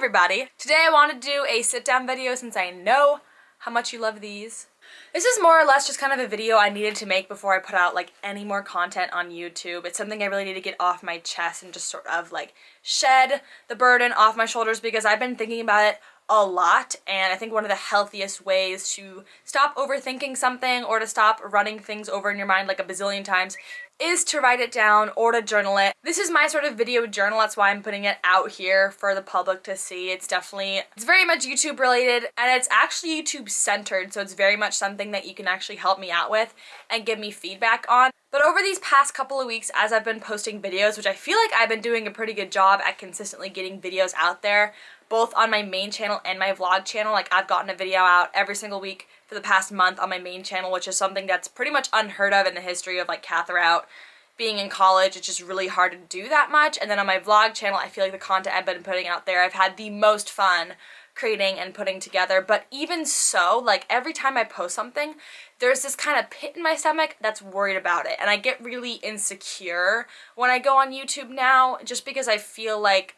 everybody! Today I want to do a sit-down video since I know how much you love these. This is more or less just kind of a video I needed to make before I put out like any more content on YouTube. It's something I really need to get off my chest and just sort of like shed the burden off my shoulders because I've been thinking about it a lot, and I think one of the healthiest ways to stop overthinking something or to stop running things over in your mind like a bazillion times is to write it down or to journal it. This is my sort of video journal, that's why I'm putting it out here for the public to see. It's very much YouTube related, and it's actually YouTube centered, so it's very much something that you can actually help me out with and give me feedback on. But over these past couple of weeks, as I've been posting videos, which I feel like I've been doing a pretty good job at consistently getting videos out there, both on my main channel and my vlog channel. Like, I've gotten a video out every single week for the past month on my main channel, which is something that's pretty much unheard of in the history of like Katherine out. Being in college, it's just really hard to do that much. And then on my vlog channel, I feel like the content I've been putting out there, I've had the most fun creating and putting together. But even so, like, every time I post something, there's this kind of pit in my stomach that's worried about it. And I get really insecure when I go on YouTube now, just because I feel like,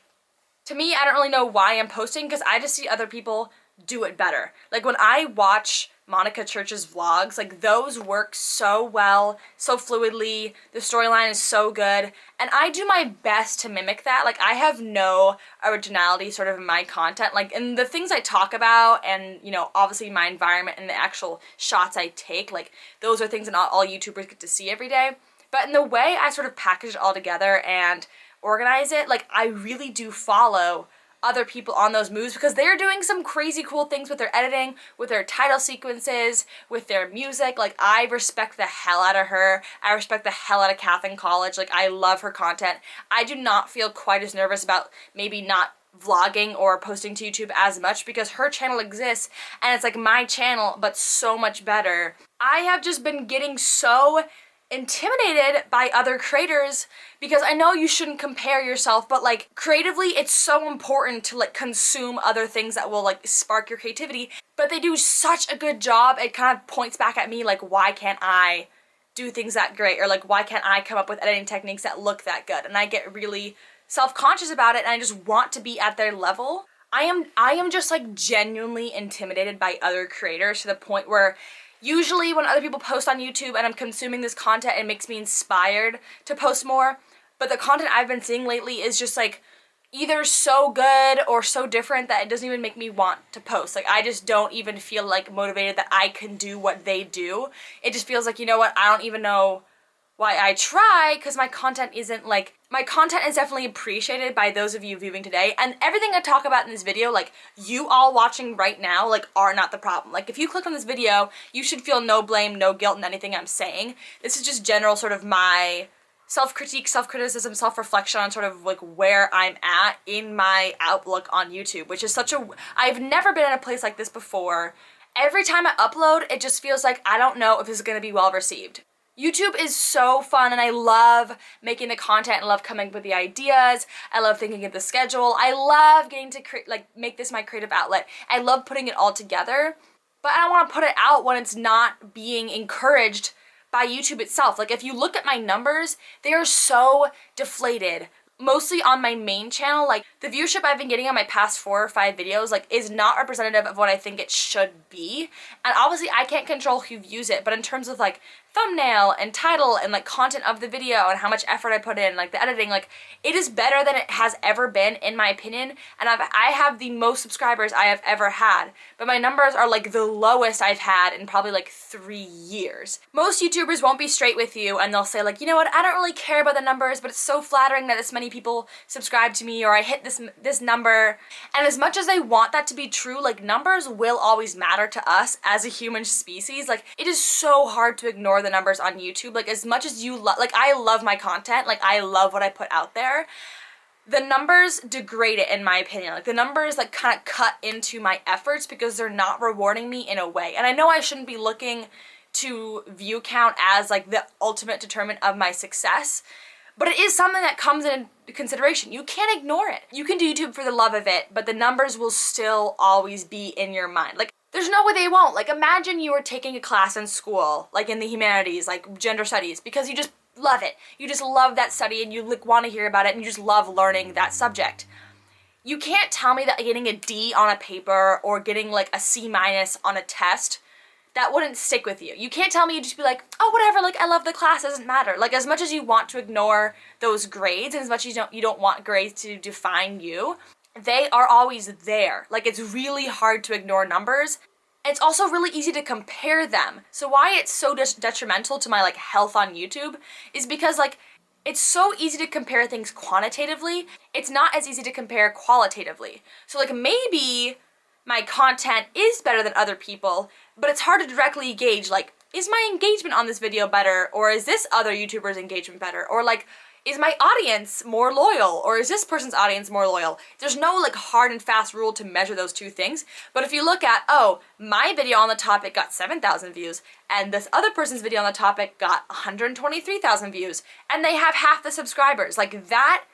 to me, I don't really know why I'm posting, because I just see other people do it better. Like, when I watch Monica Church's vlogs, like, those work so well, so fluidly, the storyline is so good, and I do my best to mimic that. Like, I have no originality sort of in my content, like, in the things I talk about, and, you know, obviously my environment and the actual shots I take, like, those are things that not all YouTubers get to see every day. But in the way I sort of package it all together and organize it, like, I really do follow other people on those moves because they're doing some crazy cool things with their editing, with their title sequences, with their music. Like, I respect the hell out of her. I respect the hell out of Katherine College. Like, I love her content. I do not feel quite as nervous about maybe not vlogging or posting to YouTube as much because her channel exists and it's like my channel but so much better. I have just been getting so intimidated by other creators because I know you shouldn't compare yourself, but like, creatively it's so important to like consume other things that will like spark your creativity, but they do such a good job. It kind of points back at me like, why can't I do things that great, or like, why can't I come up with editing techniques that look that good? And I get really self-conscious about it, and I just want to be at their level. I am just like genuinely intimidated by other creators to the point where usually when other people post on YouTube and I'm consuming this content, it makes me inspired to post more. But the content I've been seeing lately is just like either so good or so different that it doesn't even make me want to post. Like, I just don't even feel like motivated that I can do what they do. It just feels like, you know what, I don't even know why I try, because my content is definitely appreciated by those of you viewing today, and everything I talk about in this video, like, you all watching right now, like, are not the problem. Like, if you click on this video, you should feel no blame, no guilt in anything I'm saying. This is just general sort of my self-critique, self-criticism, self-reflection on sort of like where I'm at in my outlook on YouTube, which is I've never been in a place like this before. Every time I upload, it just feels like I don't know if this is going to be well received. YouTube is so fun, and I love making the content. I love coming up with the ideas. I love thinking of the schedule. I love getting to make this my creative outlet. I love putting it all together, but I don't want to put it out when it's not being encouraged by YouTube itself. Like, if you look at my numbers, they are so deflated. Mostly on my main channel, like, the viewership I've been getting on my past 4 or 5 videos, like, is not representative of what I think it should be. And obviously I can't control who views it, but in terms of like thumbnail and title and like content of the video and how much effort I put in, like the editing, like, it is better than it has ever been in my opinion, and I have the most subscribers I have ever had, but my numbers are like the lowest I've had in probably like 3 years. Most YouTubers won't be straight with you and they'll say like, you know what, I don't really care about the numbers, but it's so flattering that this many people subscribe to me, or I hit this number. And as much as I want that to be true, like, numbers will always matter to us as a human species. Like, it is so hard to ignore the numbers on YouTube. Like, as much as you like, I love my content, like, I love what I put out there, the numbers degrade it in my opinion. Like, the numbers like kind of cut into my efforts because they're not rewarding me in a way. And I know I shouldn't be looking to view count as like the ultimate determinant of my success, but it is something that comes into consideration. You can't ignore it. You can do YouTube for the love of it, but the numbers will still always be in your mind. Like, there's no way they won't. Like, imagine you were taking a class in school, like in the humanities, like gender studies, because you just love it. You just love that study and you like want to hear about it and you just love learning that subject. You can't tell me that getting a D on a paper or getting like a C- on a test, that wouldn't stick with you. You can't tell me, you'd just be like, oh, whatever, like, I love the class, doesn't matter. Like, as much as you want to ignore those grades and as much as you don't want grades to define you, they are always there. Like, it's really hard to ignore numbers. It's also really easy to compare them. So why it's so detrimental to my, like, health on YouTube is because, like, it's so easy to compare things quantitatively. It's not as easy to compare qualitatively. So, like, maybe my content is better than other people, but it's hard to directly gauge, like, is my engagement on this video better, or is this other YouTuber's engagement better, or like, is my audience more loyal, or is this person's audience more loyal? There's no like hard and fast rule to measure those two things, but if you look at, oh, my video on the topic got 7,000 views, and this other person's video on the topic got 123,000 views, and they have half the subscribers, like that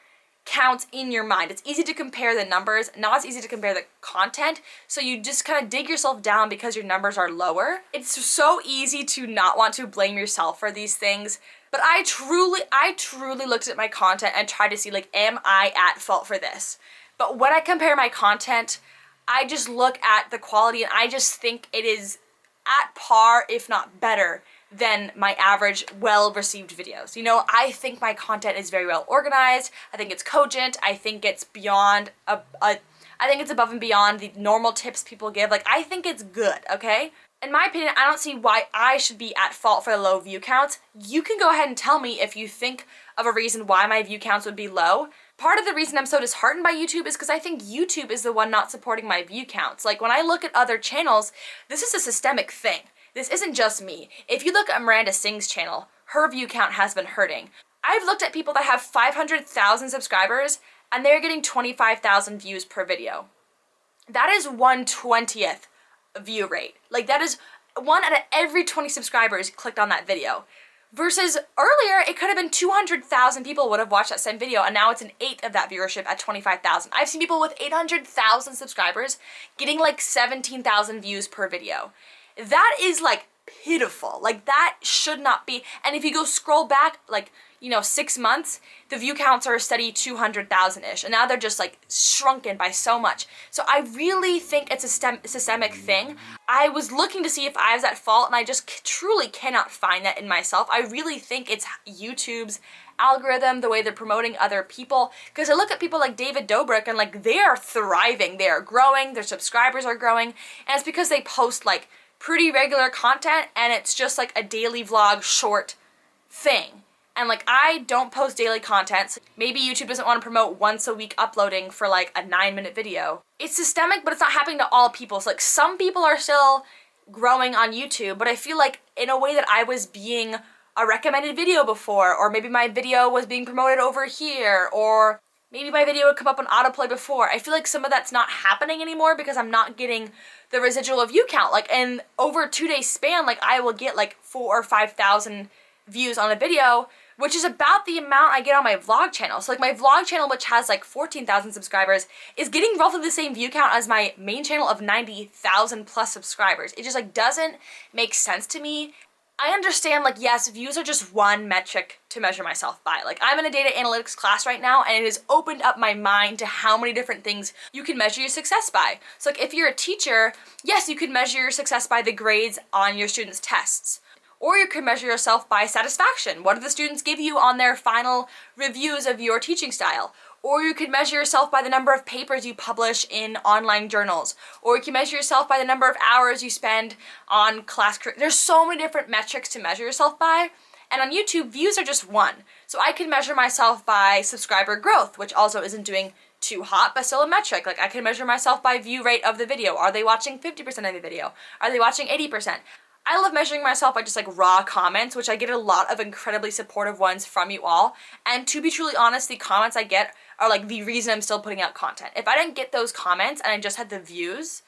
counts in your mind. It's easy to compare the numbers, not as easy to compare the content, so you just kind of dig yourself down because your numbers are lower. It's so easy to not want to blame yourself for these things, but I truly looked at my content and tried to see, like, am I at fault for this? But when I compare my content, I just look at the quality and I just think it is at par, if not better, than my average well-received videos. You know, I think my content is very well organized. I think it's cogent. I think it's beyond I think it's above and beyond the normal tips people give. Like, I think it's good, okay? In my opinion, I don't see why I should be at fault for the low view counts. You can go ahead and tell me if you think of a reason why my view counts would be low. Part of the reason I'm so disheartened by YouTube is because I think YouTube is the one not supporting my view counts. Like, when I look at other channels, this is a systemic thing. This isn't just me. If you look at Miranda Singh's channel, her view count has been hurting. I've looked at people that have 500,000 subscribers and they're getting 25,000 views per video. That is 1/20th view rate. Like, that is 1 out of every 20 subscribers clicked on that video. Versus earlier, it could have been 200,000 people would have watched that same video, and now it's an 1/8 of that viewership at 25,000. I've seen people with 800,000 subscribers getting like 17,000 views per video. That is like pitiful. Like, that should not be. And if you go scroll back, like, you know, 6 months, the view counts are a steady 200,000-ish, and now they're just like shrunken by so much. So I really think it's a systemic thing. I was looking to see if I was at fault, and I just truly cannot find that in myself. I really think it's YouTube's algorithm, the way they're promoting other people, because I look at people like David Dobrik and like they are thriving, they are growing, their subscribers are growing, and it's because they post like pretty regular content, and it's just like a daily vlog short thing. And like, I don't post daily content, so maybe YouTube doesn't want to promote once a week uploading for like a 9-minute video. It's systemic, but it's not happening to all people. So like, some people are still growing on YouTube, but I feel like in a way that I was being a recommended video before, or maybe my video was being promoted over here, or maybe my video would come up on autoplay before. I feel like some of that's not happening anymore because I'm not getting the residual view count. Like, in over a 2-day span, like, I will get like 4,000 or 5,000 views on a video, which is about the amount I get on my vlog channel. So like, my vlog channel, which has like 14,000 subscribers, is getting roughly the same view count as my main channel of 90,000 plus subscribers. It just like doesn't make sense to me. I understand, like, yes, views are just one metric to measure myself by. Like, I'm in a data analytics class right now, and it has opened up my mind to how many different things you can measure your success by. So like, if you're a teacher, yes, you can measure your success by the grades on your students' tests. Or you can measure yourself by satisfaction. What do the students give you on their final reviews of your teaching style? Or you can measure yourself by the number of papers you publish in online journals. Or you can measure yourself by the number of hours you spend on class. There's so many different metrics to measure yourself by. And on YouTube, views are just one. So I can measure myself by subscriber growth, which also isn't doing too hot, but still a metric. Like, I can measure myself by view rate of the video. Are they watching 50% of the video? Are they watching 80%? I love measuring myself by just like raw comments, which I get a lot of incredibly supportive ones from you all. And to be truly honest, the comments I get are like the reason I'm still putting out content. If I didn't get those comments and I just had the views,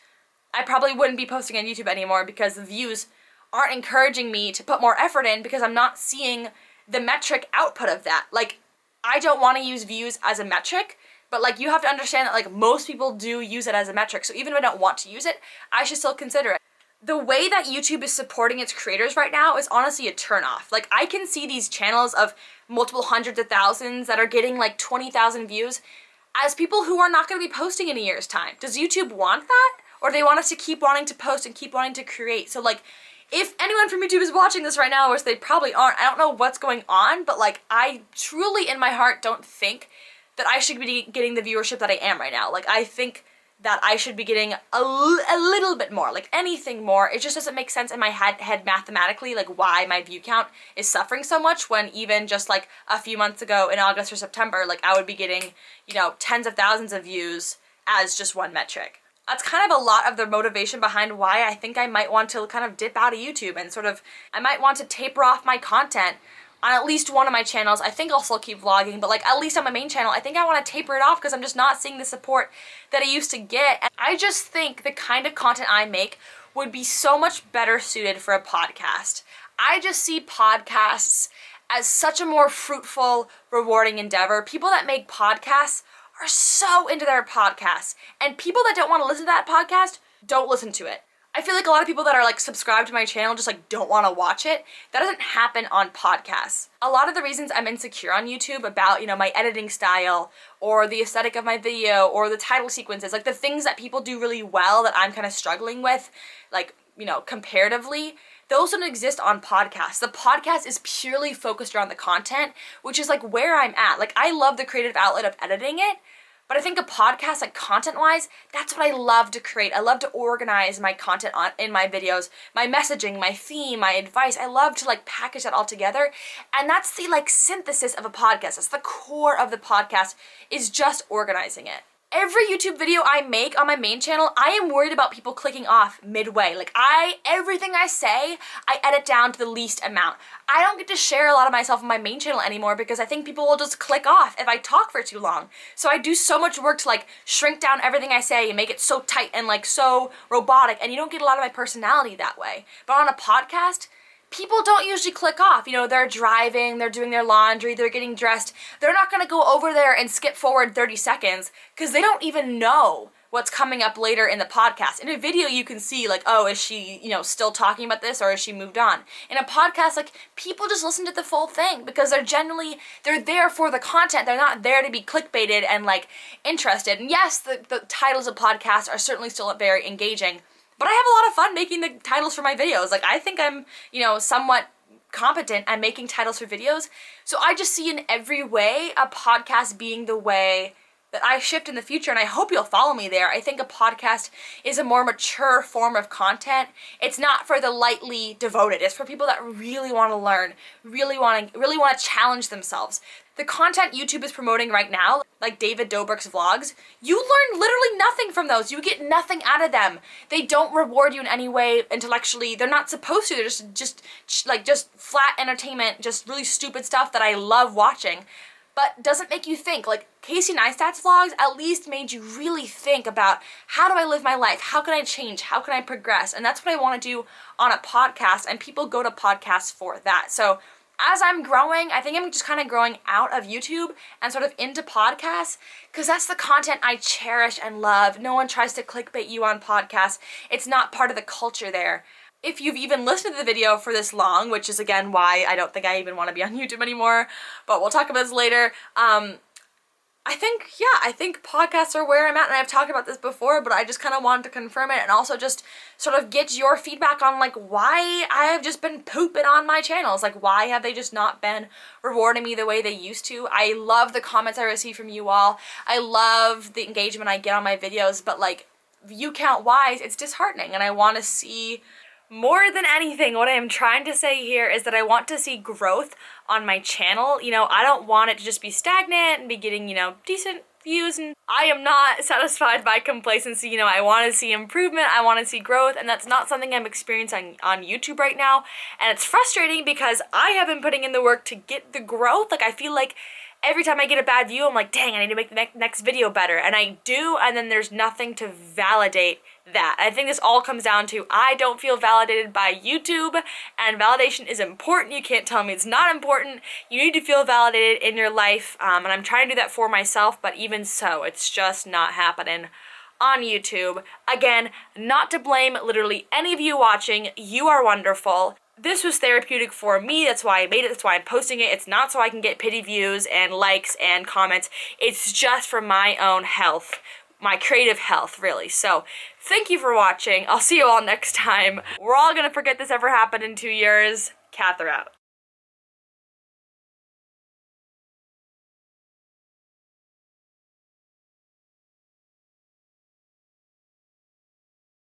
I probably wouldn't be posting on YouTube anymore, because the views aren't encouraging me to put more effort in, because I'm not seeing the metric output of that. Like, I don't want to use views as a metric, but like, you have to understand that like, most people do use it as a metric. So even if I don't want to use it, I should still consider it. The way that YouTube is supporting its creators right now is honestly a turnoff. Like, I can see these channels of multiple hundreds of thousands that are getting like 20,000 views. as people who are not going to be posting in a year's time? Does YouTube want that? Or do they want us to keep wanting to post and keep wanting to create? So like, if anyone from YouTube is watching this right now, which they probably aren't, I don't know what's going on, but like, I truly in my heart don't think that I should be getting the viewership that I am right now. Like, I think that I should be getting a little bit more, like anything more. It just doesn't make sense in my head mathematically, like why my view count is suffering so much when even just like a few months ago in August or September, like I would be getting, you know, tens of thousands of views as just one metric. That's kind of a lot of the motivation behind why I think I might want to kind of dip out of YouTube and sort of, I might want to taper off my content on at least one of my channels. I think I'll still keep vlogging, but like at least on my main channel, I think I want to taper it off because I'm just not seeing the support that I used to get. And I just think the kind of content I make would be so much better suited for a podcast. I just see podcasts as such a more fruitful, rewarding endeavor. People that make podcasts are so into their podcasts, and people that don't want to listen to that podcast don't listen to it. I feel like a lot of people that are like subscribed to my channel just like don't want to watch it. That doesn't happen on podcasts. A lot of the reasons I'm insecure on YouTube about, you know, my editing style or the aesthetic of my video or the title sequences, like the things that people do really well that I'm kind of struggling with, like, you know, comparatively, those don't exist on podcasts. The podcast is purely focused around the content, which is like where I'm at. Like, I love the creative outlet of editing it, but I think a podcast, like content-wise, that's what I love to create. I love to organize my content in my videos, my messaging, my theme, my advice. I love to like package that all together. And that's the like synthesis of a podcast. That's the core of the podcast, is just organizing it. Every YouTube video I make on my main channel, I am worried about people clicking off midway. Like everything I say, I edit down to the least amount. I don't get to share a lot of myself on my main channel anymore because I think people will just click off if I talk for too long. So I do so much work to like shrink down everything I say and make it so tight and like so robotic, and you don't get a lot of my personality that way. But on a podcast, people don't usually click off. You know, they're driving, they're doing their laundry, they're getting dressed. They're not gonna go over there and skip forward 30 seconds because they don't even know what's coming up later in the podcast. In a video, you can see like, oh, is she, you know, still talking about this, or is she moved on? In a podcast, like, people just listen to the full thing because they're there for the content. They're not there to be clickbaited and like interested. And yes, the titles of podcasts are certainly still very engaging, but I have a lot of fun making the titles for my videos. Like, I think I'm, you know, somewhat competent at making titles for videos. So I just see in every way a podcast being the way that I shift in the future, and I hope you'll follow me there. I think a podcast is a more mature form of content. It's not for the lightly devoted. It's for people that really want to learn, really want to challenge themselves. The content YouTube is promoting right now, like David Dobrik's vlogs, you learn literally nothing from those. You get nothing out of them. They don't reward you in any way intellectually. They're not supposed to. They're just flat entertainment, just really stupid stuff that I love watching, but doesn't make you think. Like, Casey Neistat's vlogs at least made you really think about, how do I live my life? How can I change? How can I progress? And that's what I want to do on a podcast, and people go to podcasts for that. So as I'm growing, I think I'm just kind of growing out of YouTube and sort of into podcasts, because that's the content I cherish and love. No one tries to clickbait you on podcasts. It's not part of the culture there. If you've even listened to the video for this long, which is again why I don't think I even want to be on YouTube anymore, but we'll talk about this later, I think podcasts are where I'm at, and I've talked about this before, but I just kind of wanted to confirm it and also just sort of get your feedback on like why I have just been pooping on my channels. Like, why have they just not been rewarding me the way they used to? I love the comments I receive from you all. I love the engagement I get on my videos, but like view count wise, it's disheartening, and I want to see more than anything. What I am trying to say here is that I want to see growth on my channel. You know, I don't want it to just be stagnant and be getting, you know, decent views, and I am not satisfied by complacency. You know, I want to see improvement, I want to see growth, and that's not something I'm experiencing on YouTube right now, and it's frustrating because I have been putting in the work to get the growth. Like, I feel like every time I get a bad view, I'm like, dang, I need to make the next video better, and I do, and then there's nothing to validate that. I think this all comes down to, I don't feel validated by YouTube, and validation is important. You can't tell me it's not important. You need to feel validated in your life, and I'm trying to do that for myself, but even so, it's just not happening on YouTube. Again, not to blame literally any of you watching. You are wonderful. this was therapeutic for me. That's why I made it. That's why I'm posting it. It's not so I can get pity views and likes and comments. It's just for my own health, my creative health, really. So thank you for watching. I'll see you all next time. We're all gonna forget this ever happened in 2 years. Katherine out.